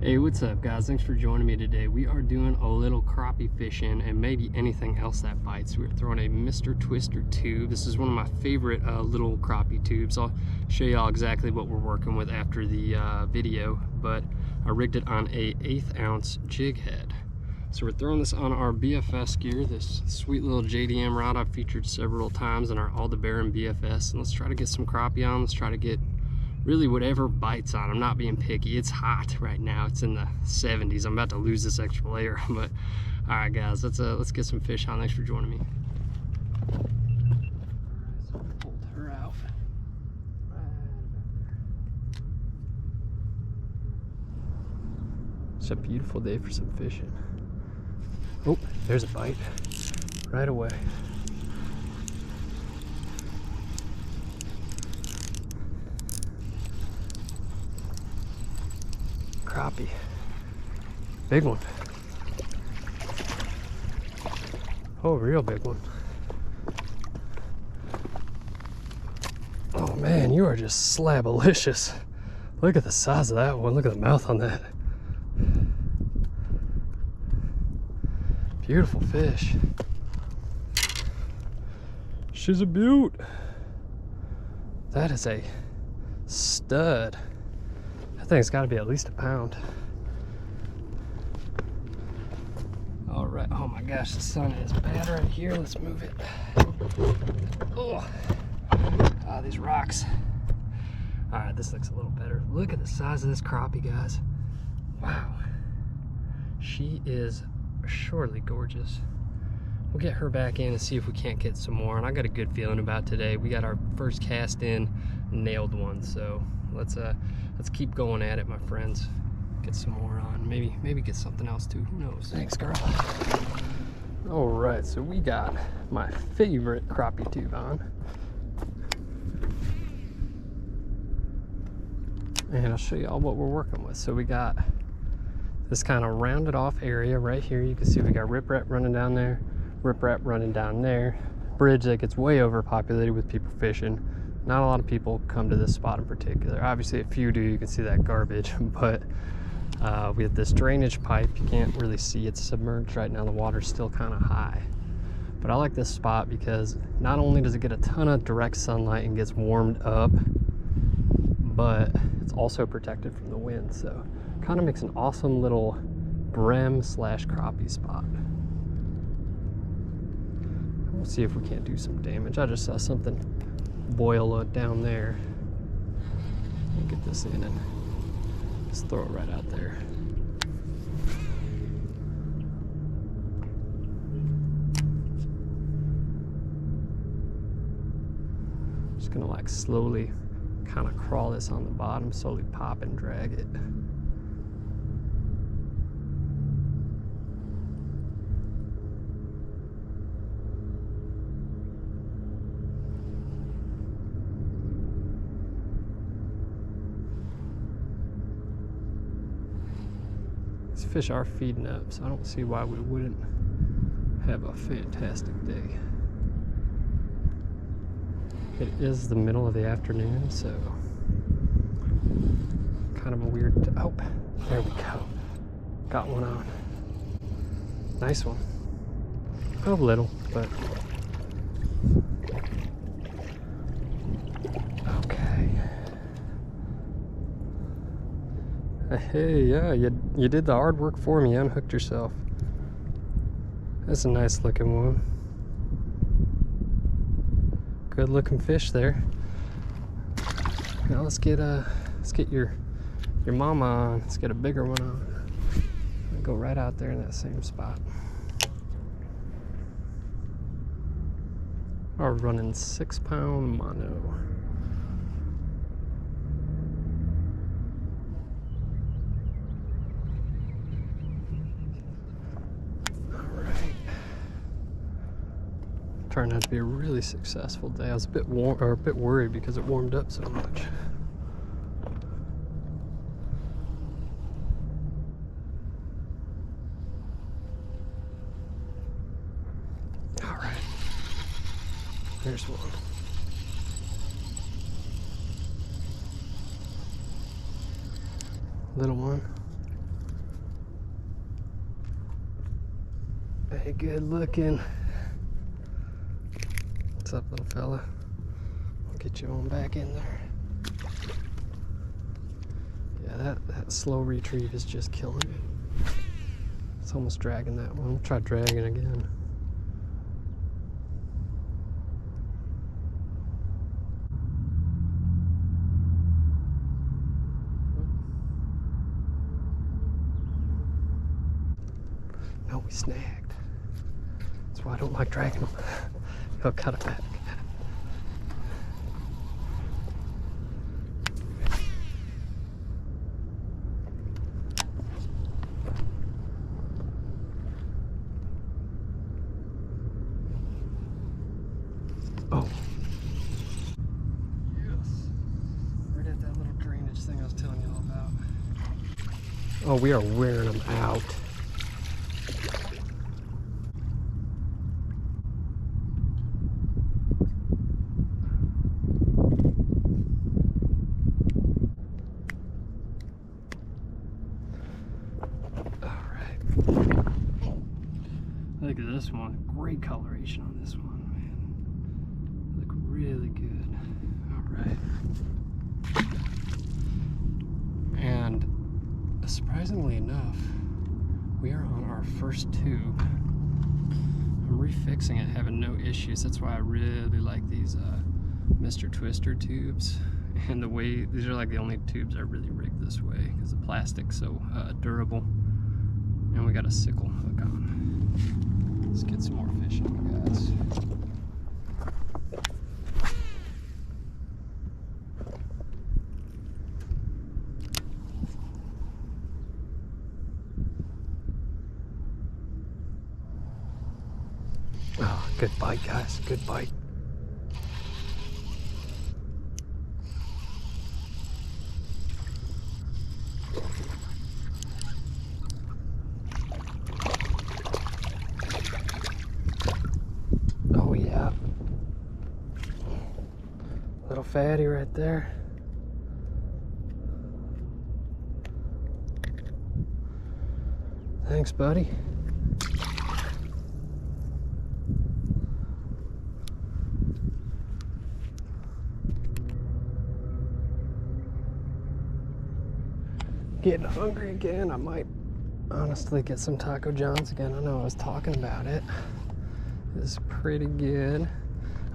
Hey, what's up guys? Thanks for joining me today. We are doing a little crappie fishing and maybe anything else that bites. We're throwing a Mr. Twister tube. This is one of my favorite little crappie tubes. I'll show y'all exactly what we're working with after the video, but I rigged it on a 1/8 ounce jig head. So we're throwing this on our BFS gear, this sweet little JDM rod I've featured several times in our Aldebaran BFS. And let's try to get some crappie on. Let's try to get really whatever bites on. I'm not being picky. It's hot right now. It's in the 70s. I'm about to lose this extra layer, but all right guys, let's get some fish on. Thanks for joining me. So I pulled her out right about there. It's a beautiful day for some fishing. Oh, there's a bite right away. Crappie, big one. Oh, real big one. Oh man, you are just slabalicious. Look at the size of that one. Look at the mouth on that. Beautiful fish. She's a beaut. That is a stud. I think it's got to be at least a pound. All right. Oh my gosh, the sun is bad right here. Let's move it. Oh, these rocks. All right, this looks a little better. Look at the size of this crappie, guys. Wow. She is surely gorgeous. We'll get her back in and see if we can't get some more. And I got a good feeling about today. We got our first cast in, nailed one. So let's keep going at it, my friends. Get some more on. Maybe get something else too. Who knows? Thanks, girl. All right, so we got my favorite crappie tube on. And I'll show y'all what we're working with. So we got this kind of rounded off area right here. You can see we got riprap running down there, riprap running down there. Bridge that gets way overpopulated with people fishing. Not a lot of people come to this spot in particular. Obviously, a few do. You can see that garbage, but we have this drainage pipe. You can't really see it's submerged right now. The water's still kind of high. But I like this spot because not only does it get a ton of direct sunlight and gets warmed up, but it's also protected from the wind. So kind of makes an awesome little brim / crappie spot. We'll see if we can't do some damage. I just saw something boil down there. We'll get this in and just throw it right out there. Just gonna like slowly kind of crawl this on the bottom, slowly pop and drag it. These fish are feeding up, so I don't see why we wouldn't have a fantastic day. It is the middle of the afternoon, so kind of a weird, oh, there we go. Got one on. Nice one. A little, but okay. Hey, yeah, you did the hard work for me. You unhooked yourself. That's a nice looking one. Good looking fish there. Now let's get your mama on. Let's get a bigger one on. Go right out there in that same spot. We're running 6-pound mono. Turned out to be a really successful day. I was a bit worried because it warmed up so much. All right, there's one. Little one. Hey, good looking. What's up, little fella? I'll get you on back in there. Yeah, that slow retrieve is just killing it. It's almost dragging that one. We'll try dragging again. No, we snagged. That's why I don't like dragging them. I'll cut it back. Oh. Yes. Right at that little drainage thing I was telling you all about. Oh, we are wearing them out. Look at this one. Great coloration on this one, man. Look really good. All right. And surprisingly enough, we are on our first tube. I'm refixing it, having no issues. That's why I really like these Mr. Twister tubes. And the way, these are like the only tubes I really rigged this way because the plastic's so durable. And we got a sickle hook on. Let's get some more fish on, guys. Oh, good bite, guys. Good bite. Oh yeah, little fatty right there. Thanks, buddy. Getting hungry again. I might honestly get some Taco John's again. I know I was talking about it. It's pretty good.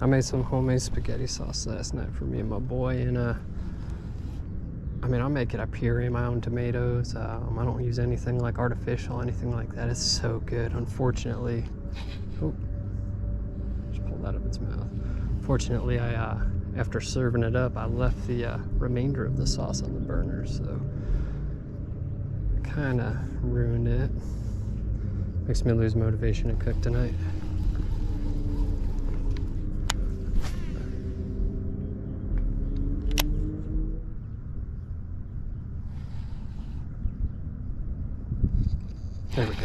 I made some homemade spaghetti sauce last night for me and my boy, and I mean, I'll make it. I puree my own tomatoes. I don't use anything like artificial, anything like that. It's so good. Unfortunately, oh, just pulled that up its mouth. Fortunately, after serving it up, I left the remainder of the sauce on the burner, so kind of ruined it. Makes me lose motivation to cook tonight. There we go.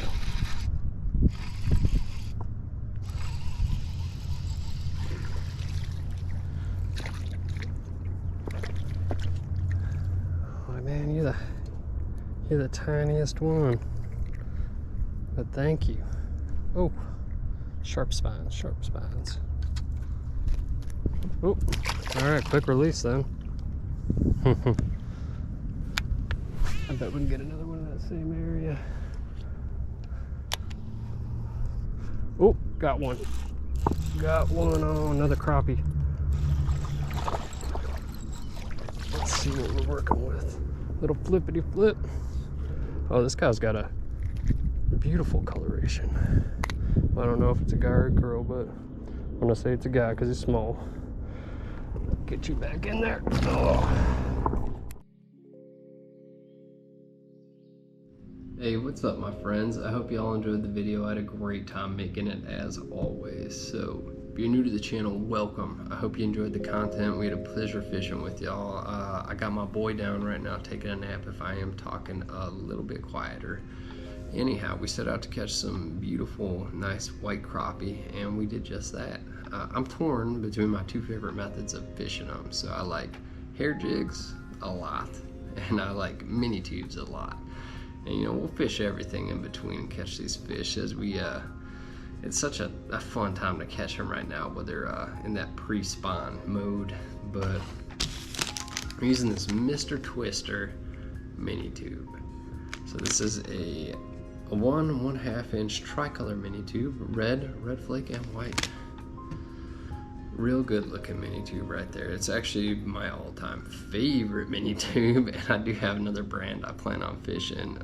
Oh man, you're the tiniest one. But thank you. Oh, sharp spines, sharp spines. Oh, all right, quick release then. I bet we can get another one in that same area. Oh, got one. Got one. Oh, another crappie. Let's see what we're working with. Little flippity flip. Oh, this guy's got a beautiful coloration. I don't know if it's a guy or a girl, but I'm gonna say it's a guy because he's small. Get you back in there. Oh. Hey, what's up my friends? I hope y'all enjoyed the video. I had a great time making it as always. So if you're new to the channel, welcome. I hope you enjoyed the content. We had a pleasure fishing with y'all. I got my boy down right now taking a nap if I am talking a little bit quieter. Anyhow, we set out to catch some beautiful, nice white crappie, and we did just that. I'm torn between my two favorite methods of fishing them. So I like hair jigs a lot, and I like mini tubes a lot. And you know, we'll fish everything in between, catch these fish as we it's such a fun time to catch them right now, when they're in that pre-spawn mode. But I'm using this Mr. Twister mini tube. So this is a 1.5 inch tricolor mini tube, red flake and white. Real good looking mini tube right there. It's actually my all-time favorite mini tube, and I do have another brand I plan on fishing,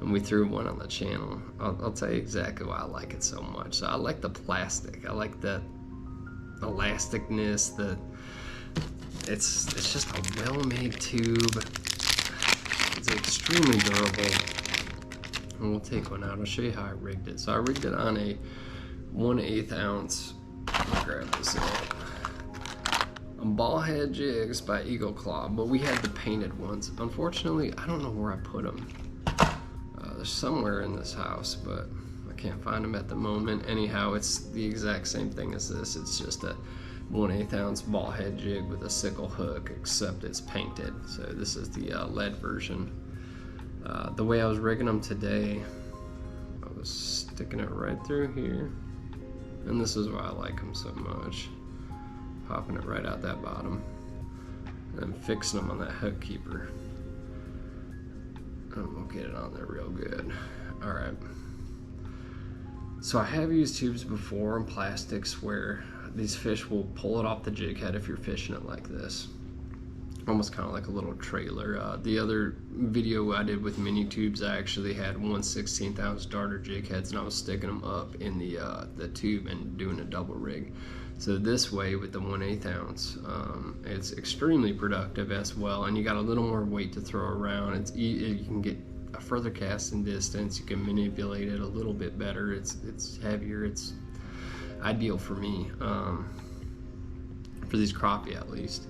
and we threw one on the channel. I'll tell you exactly why I like it so much. So I like the plastic. I like the elasticness. It's just a well-made tube. It's extremely durable. And we'll take one out. I'll show you how I rigged it. So I rigged it on a 1/8 ounce. I'll grab this out. Ballhead jigs by Eagle Claw, but we had the painted ones. Unfortunately, I don't know where I put them. They're somewhere in this house, but I can't find them at the moment. Anyhow, it's the exact same thing as this. It's just a 1/8 ounce ballhead jig with a sickle hook, except it's painted. So this is the lead version. The way I was rigging them today, I was sticking it right through here, and this is why I like them so much. Popping it right out that bottom, and then fixing them on that hook keeper. And we'll get it on there real good. All right. So I have used tubes before in plastics where these fish will pull it off the jig head if you're fishing it like this. Almost kind of like a little trailer. The other video I did with mini tubes, I actually had 1/16 ounce darter jig heads, and I was sticking them up in the tube and doing a double rig. So this way with the 1/8 ounce, it's extremely productive as well, and you got a little more weight to throw around. You can get a further casting distance. You can manipulate it a little bit better. It's heavier. It's ideal for me, for these crappie at least.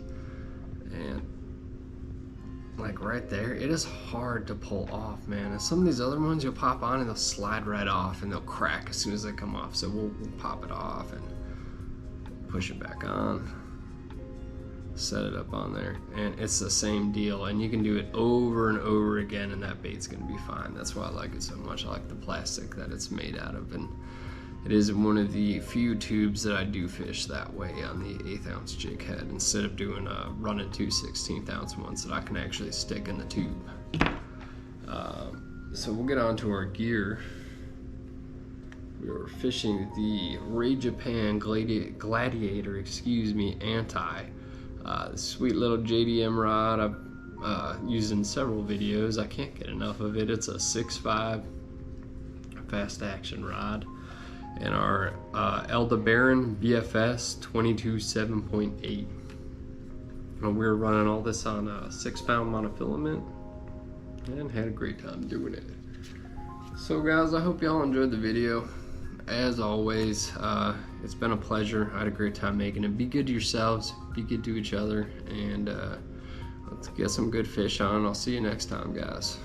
And like right there, it is hard to pull off, man. And some of these other ones you'll pop on and they'll slide right off and they'll crack as soon as they come off. So we'll pop it off and push it back on, set it up on there, and it's the same deal. And you can do it over and over again, and that bait's gonna be fine. That's why I like it so much. I like the plastic that it's made out of, and it is one of the few tubes that I do fish that way on the 1/8 ounce jig head, instead of doing running 2 16th ounce ones that I can actually stick in the tube. So we'll get on to our gear. We were fishing the Ray Japan Gladiator, anti. Sweet little JDM rod I've used in several videos. I can't get enough of it. It's a 6.5 fast action rod. And our Aldebaran BFS 22.7.8. And we were running all this on a 6-pound monofilament, and had a great time doing it. So guys, I hope y'all enjoyed the video. As always, it's been a pleasure. I had a great time making it. Be good to yourselves, be good to each other, and let's get some good fish on. I'll see you next time, guys.